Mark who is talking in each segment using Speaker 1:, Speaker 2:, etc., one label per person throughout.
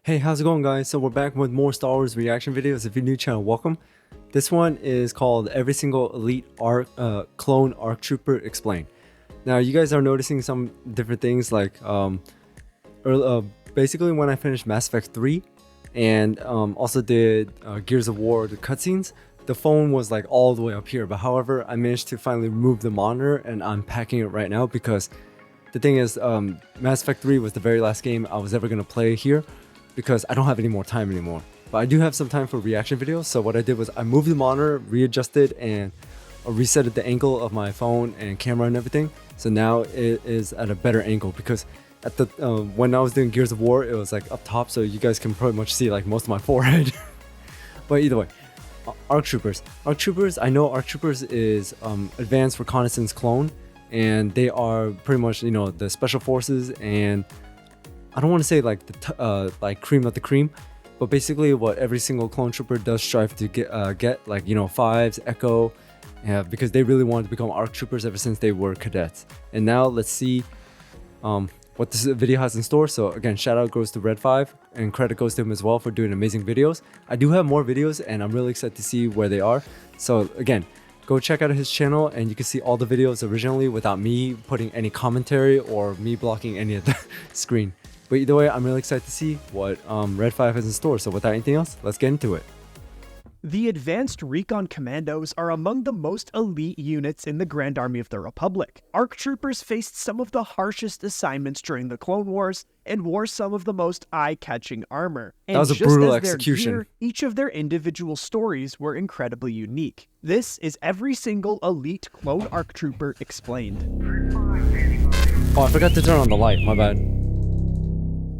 Speaker 1: Hey, how's it going, guys? So we're back with more Star Wars reaction videos. If you're new to the channel, welcome. This one is called Every Single Elite Clone ARC Trooper Explained. Now, you guys are noticing some different things like basically when I finished Mass Effect 3 and also did Gears of War, the cutscenes, the phone was like all the way up here. But however, I managed to finally remove the monitor and I'm packing it right now because the thing is, Mass Effect 3 was the very last game I was ever going to play here, because I don't have any more time anymore. But I do have some time for reaction videos, so what I did was I moved the monitor, readjusted, and resetted the angle of my phone and camera and everything. So now it is at a better angle, because at the when I was doing Gears of War, it was like up top, so you guys can pretty much see like most of my forehead. But either way, ARC Troopers. ARC Troopers, I know ARC Troopers is Advanced Reconnaissance Clone, and they are pretty much, you know, the special forces, and I don't want to say like the like cream of the cream, but basically what every single clone trooper does strive to get like, you know, Fives, Echo, because they really wanted to become ARC troopers ever since they were cadets. And now let's see what this video has in store. So again, shout out goes to Red 5 and credit goes to him as well for doing amazing videos. I do have more videos and I'm really excited to see where they are. So again, go check out his channel and you can see all the videos originally without me putting any commentary or me blocking any of the screen. But either way, I'm really excited to see what Red 5 has in store. So without anything else, let's get into it.
Speaker 2: The Advanced Recon Commandos are among the most elite units in the Grand Army of the Republic. ARC Troopers faced some of the harshest assignments during the Clone Wars and wore some of the most eye-catching armor. And
Speaker 1: that was a
Speaker 2: just
Speaker 1: brutal
Speaker 2: as
Speaker 1: execution.
Speaker 2: Gear, each of their individual stories were incredibly unique. This is every single elite clone ARC Trooper explained.
Speaker 1: Oh, I forgot to turn on the light, my bad.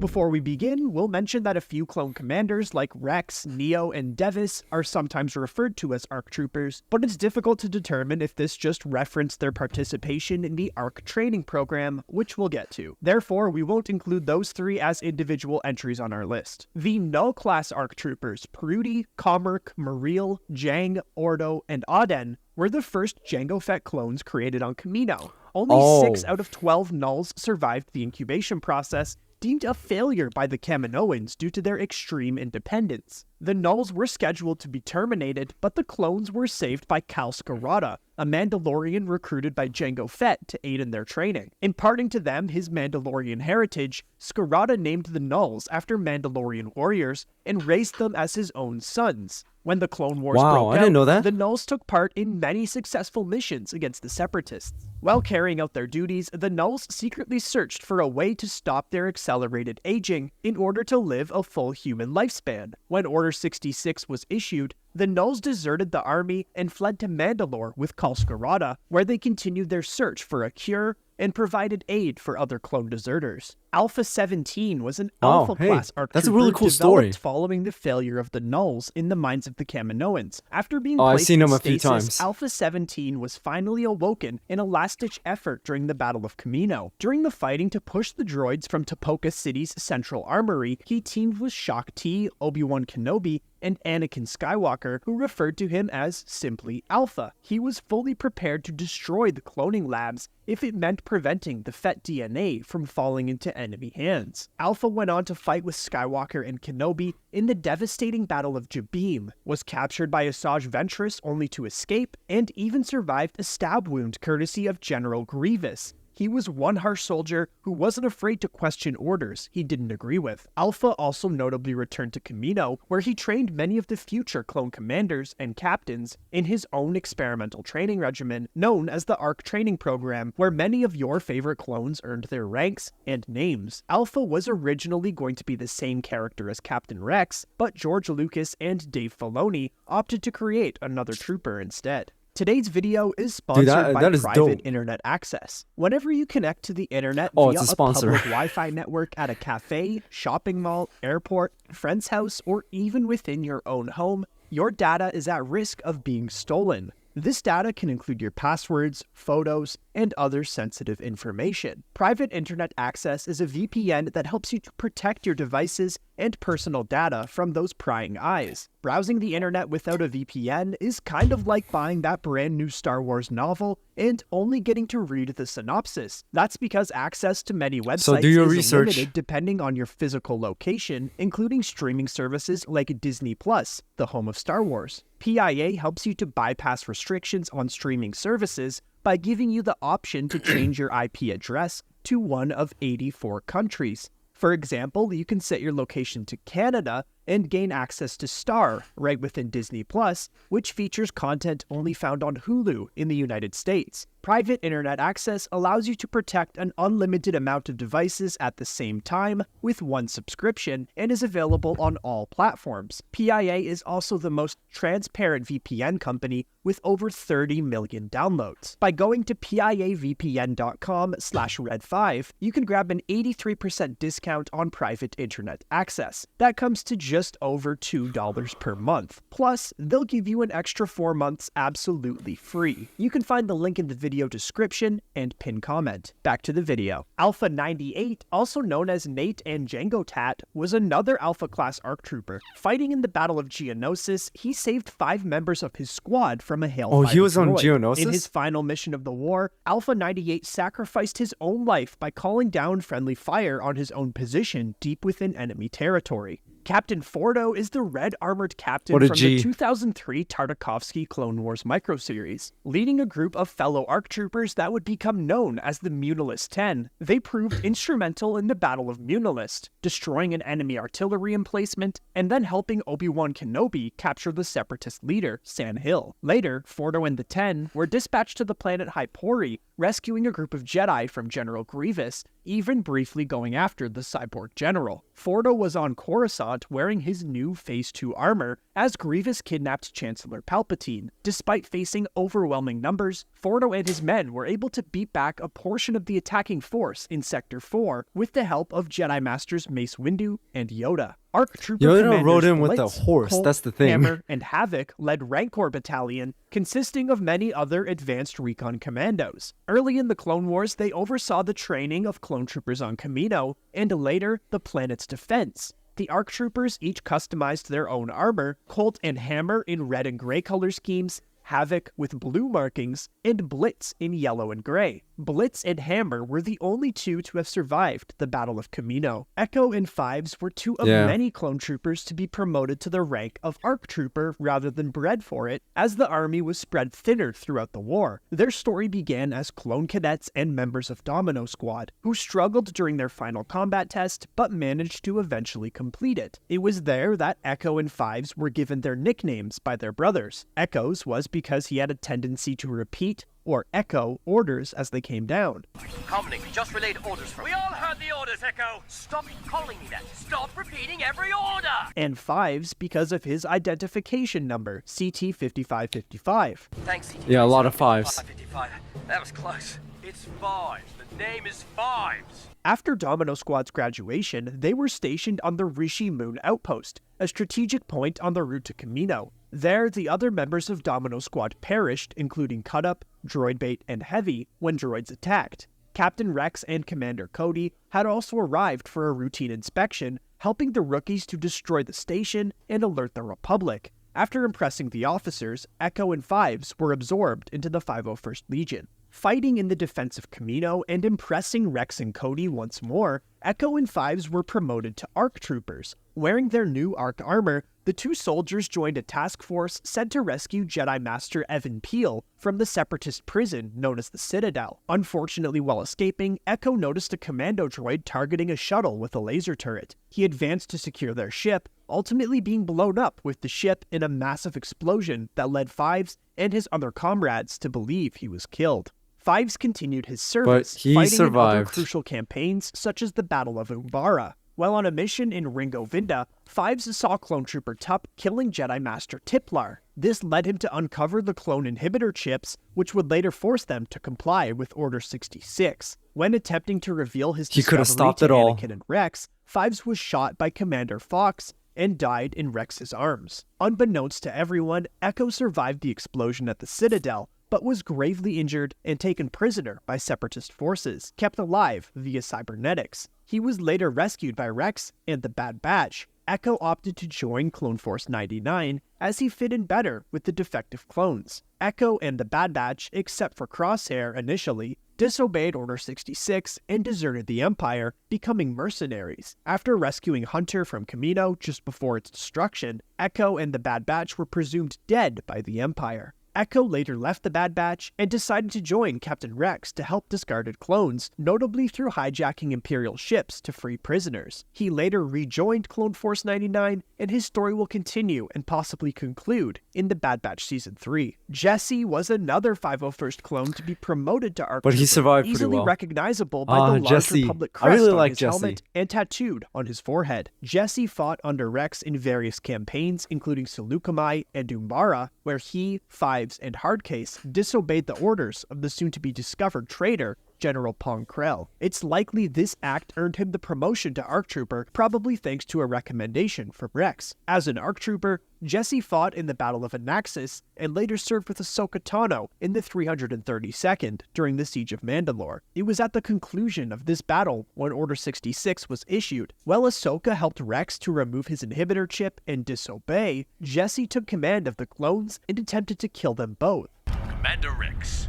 Speaker 2: Before we begin, we'll mention that a few clone commanders like Rex, Neo, and Devis are sometimes referred to as ARC Troopers, but it's difficult to determine if this just referenced their participation in the ARC training program, which we'll get to. Therefore, we won't include those three as individual entries on our list. The Null-class ARC Troopers, Prudy, Commerk, Mareel, Jang, Ordo, and Auden, were the first Jango Fett clones created on Kamino. Only 6 out of 12 Nulls survived the incubation process, deemed a failure by the Kaminoans due to their extreme independence. The Nulls were scheduled to be terminated, but the clones were saved by Kal Skirata, a Mandalorian recruited by Jango Fett to aid in their training. Imparting to them his Mandalorian heritage, Skirata named the Nulls after Mandalorian warriors and raised them as his own sons. When the Clone Wars broke
Speaker 1: I didn't know that.
Speaker 2: the Nulls took part in many successful missions against the Separatists. While carrying out their duties, the Nulls secretly searched for a way to stop their accelerated aging in order to live a full human lifespan. When Order 66 was issued, the Nulls deserted the army and fled to Mandalore with Kal Skirata, where they continued their search for a cure and provided aid for other clone deserters. Alpha 17 was an Alpha-class ARC
Speaker 1: that's a
Speaker 2: trooper
Speaker 1: really cool
Speaker 2: developed
Speaker 1: story.
Speaker 2: following the failure of the Nulls in the minds of the Kaminoans. After being
Speaker 1: I've
Speaker 2: placed
Speaker 1: seen
Speaker 2: in
Speaker 1: him a few
Speaker 2: stasis,
Speaker 1: times.
Speaker 2: Alpha 17 was finally awoken in a last-ditch effort during the Battle of Kamino. During the fighting to push the droids from Tapoka City's central armory, he teamed with Shaak Ti, Obi-Wan Kenobi, and Anakin Skywalker, who referred to him as simply Alpha. He was fully prepared to destroy the cloning labs if it meant preventing the Fett DNA from falling into enemy hands. Alpha went on to fight with Skywalker and Kenobi in the devastating Battle of Jabiim, was captured by Asajj Ventress only to escape, and even survived a stab wound courtesy of General Grievous. He was one harsh soldier who wasn't afraid to question orders he didn't agree with. Alpha also notably returned to Kamino, where he trained many of the future clone commanders and captains in his own experimental training regimen known as the ARC training program, where many of your favorite clones earned their ranks and names. Alpha was originally going to be the same character as Captain Rex, but George Lucas and Dave Filoni opted to create another trooper instead. Today's video is sponsored by Private
Speaker 1: dope.
Speaker 2: Internet Access. Whenever you connect to the internet
Speaker 1: Oh,
Speaker 2: via
Speaker 1: it's a
Speaker 2: a public
Speaker 1: sponsor.
Speaker 2: Wi-Fi network at a cafe, shopping mall, airport, friend's house, or even within your own home, your data is at risk of being stolen. This data can include your passwords, photos, and other sensitive information. Private Internet Access is a VPN that helps you to protect your devices and personal data from those prying eyes. Browsing the internet without a VPN is kind of like buying that brand new Star Wars novel and only getting to read the synopsis. That's because access to many websites is limited depending on your physical location, including streaming services like Disney Plus, the home of Star Wars. PIA helps you to bypass restrictions on streaming services by giving you the option to change your IP address to one of 84 countries. For example, you can set your location to Canada and gain access to Star right within Disney Plus, which features content only found on Hulu in the United States. Private Internet Access allows you to protect an unlimited amount of devices at the same time with one subscription and is available on all platforms. PIA is also the most transparent VPN company with over 30 million downloads. By going to piavpn.com/red5, you can grab an 83% discount on Private Internet Access. That comes to just over $2 per month. Plus, they'll give you an extra 4 months absolutely free. You can find the link in the video description and pin comment. Back to the video. Alpha 98, also known as Nate and Jango Tat, was another Alpha class ARC trooper. Fighting in the Battle of Geonosis, he saved 5 members of his squad from a Hailfire
Speaker 1: he was
Speaker 2: droid.
Speaker 1: on Geonosis?
Speaker 2: In his final mission of the war, Alpha 98 sacrificed his own life by calling down friendly fire on his own position deep within enemy territory. Captain Fordo is the red armored captain from the 2003 Tartakovsky Clone Wars microseries. Leading a group of fellow ARC troopers that would become known as the Munilist 10, they proved instrumental in the Battle of Munilist, destroying an enemy artillery emplacement and then helping Obi-Wan Kenobi capture the Separatist leader, San Hill. Later, Fordo and the 10 were dispatched to the planet Hypori, rescuing a group of Jedi from General Grievous, even briefly going after the cyborg general. Fordo was on Coruscant wearing his new Phase 2 armor as Grievous kidnapped Chancellor Palpatine. Despite facing overwhelming numbers, Fordo and his men were able to beat back a portion of the attacking force in Sector 4 with the help of Jedi Masters Mace Windu and Yoda. ARC Trooper
Speaker 1: Yoda rode in
Speaker 2: Blitz,
Speaker 1: with a horse,
Speaker 2: Colt,
Speaker 1: that's the thing.
Speaker 2: Hammer, and Havoc led Rancor Battalion, consisting of many other advanced recon commandos. Early in the Clone Wars, they oversaw the training of clone troopers on Kamino, and later, the planet's defense. The ARC Troopers each customized their own armor, Colt and Hammer in red and gray color schemes, Havoc with blue markings, and Blitz in yellow and gray. Blitz and Hammer were the only two to have survived the Battle of Kamino. Echo and Fives were two of many clone troopers to be promoted to the rank of ARC Trooper rather than bred for it, as the army was spread thinner throughout the war. Their story began as clone cadets and members of Domino Squad, who struggled during their final combat test but managed to eventually complete it. It was there that Echo and Fives were given their nicknames by their brothers. Echo's was because he had a tendency to repeat or echo orders as they came down.
Speaker 3: Comlink, just relayed orders from... We all heard the orders, Echo! Stop calling me that! Stop repeating every order!
Speaker 2: And Fives because of his identification number, CT-5555.
Speaker 3: Thanks, CT.
Speaker 1: Yeah, a lot of fives.
Speaker 3: 55. That was close. It's Fives. The name is Fives.
Speaker 2: After Domino Squad's graduation, they were stationed on the Rishi Moon Outpost, a strategic point on the route to Kamino. There, the other members of Domino Squad perished, including Cutup, Droidbait, and Heavy, when droids attacked. Captain Rex and Commander Cody had also arrived for a routine inspection, helping the rookies to destroy the station and alert the Republic. After impressing the officers, Echo and Fives were absorbed into the 501st Legion. Fighting in the defense of Kamino and impressing Rex and Cody once more, Echo and Fives were promoted to ARC Troopers. Wearing their new ARC armor, the two soldiers joined a task force sent to rescue Jedi Master Evan Peel from the Separatist prison known as the Citadel. Unfortunately, while escaping, Echo noticed a commando droid targeting a shuttle with a laser turret. He advanced to secure their ship, ultimately being blown up with the ship in a massive explosion that led Fives and his other comrades to believe he was killed. Fives continued his service, fighting in other crucial campaigns such as the Battle of Umbara. While on a mission in Ringo Vinda, Fives saw clone trooper Tup killing Jedi Master Tiplar. This led him to uncover the clone inhibitor chips, which would later force them to comply with Order 66. When attempting to reveal his discovery to Anakin and Rex, Fives was shot by Commander Fox and died in Rex's arms. Unbeknownst to everyone, Echo survived the explosion at the Citadel, but was gravely injured and taken prisoner by Separatist forces, kept alive via cybernetics. He was later rescued by Rex and the Bad Batch. Echo opted to join Clone Force 99 as he fit in better with the defective clones. Echo and the Bad Batch, except for Crosshair initially, disobeyed Order 66 and deserted the Empire, becoming mercenaries. After rescuing Hunter from Kamino just before its destruction, Echo and the Bad Batch were presumed dead by the Empire. Echo later left the Bad Batch and decided to join Captain Rex to help discarded clones, notably through hijacking Imperial ships to free prisoners. He later rejoined Clone Force 99, and his story will continue and possibly conclude in the Bad Batch Season 3. Jesse was another 501st clone to be promoted to ARC
Speaker 1: But he survived pretty
Speaker 2: easily
Speaker 1: well.
Speaker 2: recognizable by the large
Speaker 1: Jesse.
Speaker 2: Republic
Speaker 1: I
Speaker 2: crest
Speaker 1: really
Speaker 2: on
Speaker 1: like
Speaker 2: his
Speaker 1: Jesse.
Speaker 2: helmet and tattooed on his forehead. Jesse fought under Rex in various campaigns, including Seleucami and Umbara, where he, Fives, and Hardcase disobeyed the orders of the soon-to-be-discovered traitor, General Pong Krell. It's likely this act earned him the promotion to ARC Trooper, probably thanks to a recommendation from Rex. As an ARC Trooper, Jesse fought in the Battle of Anaxis and later served with Ahsoka Tano in the 332nd during the Siege of Mandalore. It was at the conclusion of this battle when Order 66 was issued. While Ahsoka helped Rex to remove his inhibitor chip and disobey, Jesse took command of the clones and attempted to kill them both.
Speaker 3: Commander Rex,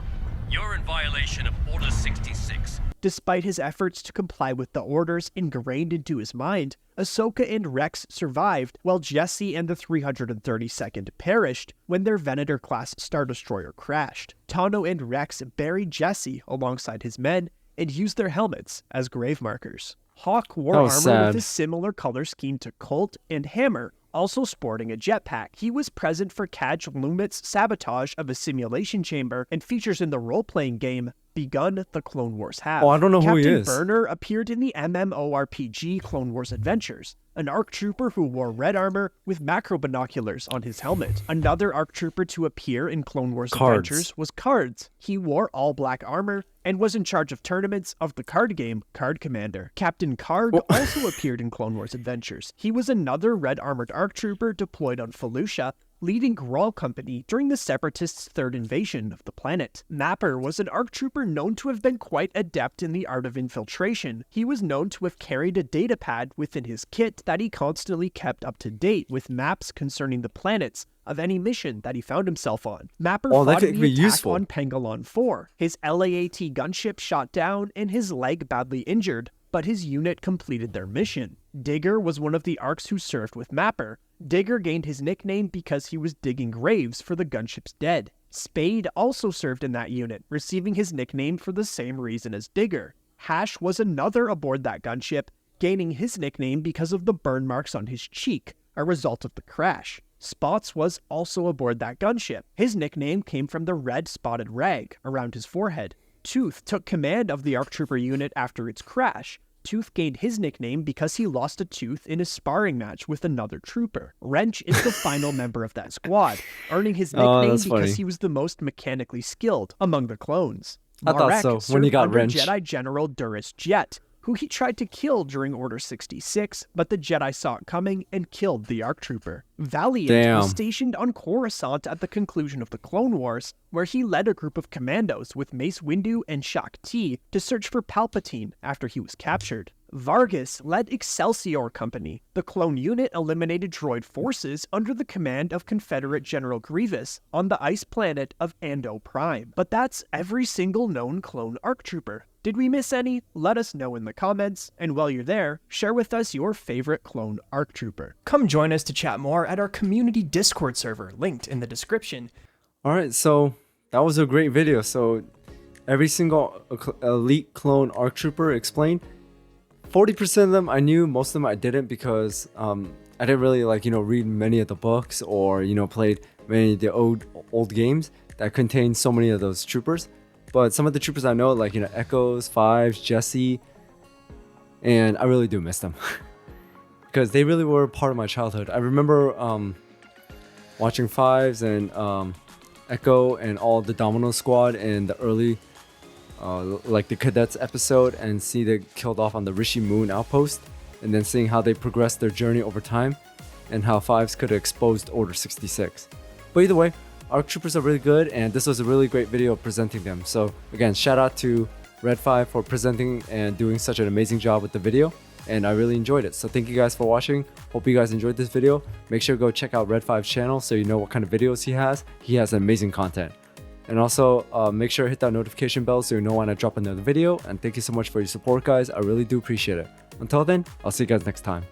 Speaker 3: you're in violation of Order 66.
Speaker 2: Despite his efforts to comply with the orders ingrained into his mind, Ahsoka and Rex survived while Jesse and the 332nd perished when their Venator-class Star Destroyer crashed. Tano and Rex buried Jesse alongside his men and used their helmets as grave markers. Hawk wore
Speaker 1: That
Speaker 2: armor
Speaker 1: was sad.
Speaker 2: with a similar color scheme to Colt and Hammer, also sporting a jetpack. He was present for Kaj Lumit's sabotage of a simulation chamber and features in the role-playing game Begun the Clone Wars have.
Speaker 1: Oh, I don't know who he
Speaker 2: Captain
Speaker 1: is.
Speaker 2: Burner appeared in the MMORPG Clone Wars Adventures, an ARC Trooper who wore red armor with macro binoculars on his helmet. Another ARC Trooper to appear in Clone Wars
Speaker 1: Cards.
Speaker 2: Adventures was Cards. He wore all black armor and was in charge of tournaments of the card game Card Commander. Captain Karg also appeared in Clone Wars Adventures. He was another red armored ARC Trooper deployed on Felucia, leading Grawl Company during the Separatists' third invasion of the planet. Mapper was an ARC Trooper known to have been quite adept in the art of infiltration. He was known to have carried a datapad within his kit that he constantly kept up to date with maps concerning the planets of any mission that he found himself on. Mapper
Speaker 1: Oh, that
Speaker 2: fought in
Speaker 1: could
Speaker 2: the
Speaker 1: be
Speaker 2: attack
Speaker 1: useful.
Speaker 2: on Pangolon 4. His LAAT gunship shot down and his leg badly injured, but his unit completed their mission. Digger was one of the ARCs who served with Mapper. Digger gained his nickname because he was digging graves for the gunship's dead. Spade also served in that unit, receiving his nickname for the same reason as Digger. Hash was another aboard that gunship, gaining his nickname because of the burn marks on his cheek, a result of the crash. Spots was also aboard that gunship. His nickname came from the red spotted rag around his forehead. Tooth took command of the ARC Trooper unit after its crash. Tooth gained his nickname because he lost a tooth in a sparring match with another trooper. Wrench is the final member of that squad, earning his nickname
Speaker 1: that's
Speaker 2: because
Speaker 1: funny.
Speaker 2: he was the most mechanically skilled among the clones.
Speaker 1: I thought
Speaker 2: Marek
Speaker 1: so, when
Speaker 2: served
Speaker 1: he got
Speaker 2: under
Speaker 1: Wrench.
Speaker 2: Jedi General Duris Jet, who he tried to kill during Order 66, but the Jedi saw it coming and killed the ARC Trooper. Valiant
Speaker 1: Damn.
Speaker 2: was stationed on Coruscant at the conclusion of the Clone Wars, where he led a group of commandos with Mace Windu and Shaak Ti to search for Palpatine after he was captured. Vargas led Excelsior Company. The clone unit eliminated droid forces under the command of Confederate General Grievous on the ice planet of Ando Prime. But that's every single known clone ARC Trooper. Did we miss any? Let us know in the comments, and while you're there, share with us your favorite clone ARC Trooper. Come join us to chat more at our community Discord server, linked in the description.
Speaker 1: All right, so that was a great video. So every single elite clone ARC Trooper explained. 40% of them I knew, most of them I didn't because I didn't really read many of the books or played many of the old games that contain so many of those troopers. But some of the troopers I know, like Echoes, Fives, Jesse, and I really do miss them because they really were part of my childhood. I remember watching Fives and Echo and all the Domino Squad in the early like the Cadets episode, and see they killed off on the Rishi Moon outpost, and then seeing how they progressed their journey over time and how Fives could have exposed Order 66. But either way, ARC troopers are really good, and this was a really great video presenting them. So again, shout out to Red5 for presenting and doing such an amazing job with the video, and I really enjoyed it. So thank you guys for watching. Hope you guys enjoyed this video. Make sure to go check out Red5's channel so you know what kind of videos he has. He has amazing content. And also make sure to hit that notification bell so you know when I drop another video. And thank you so much for your support, guys. I really do appreciate it. Until then, I'll see you guys next time.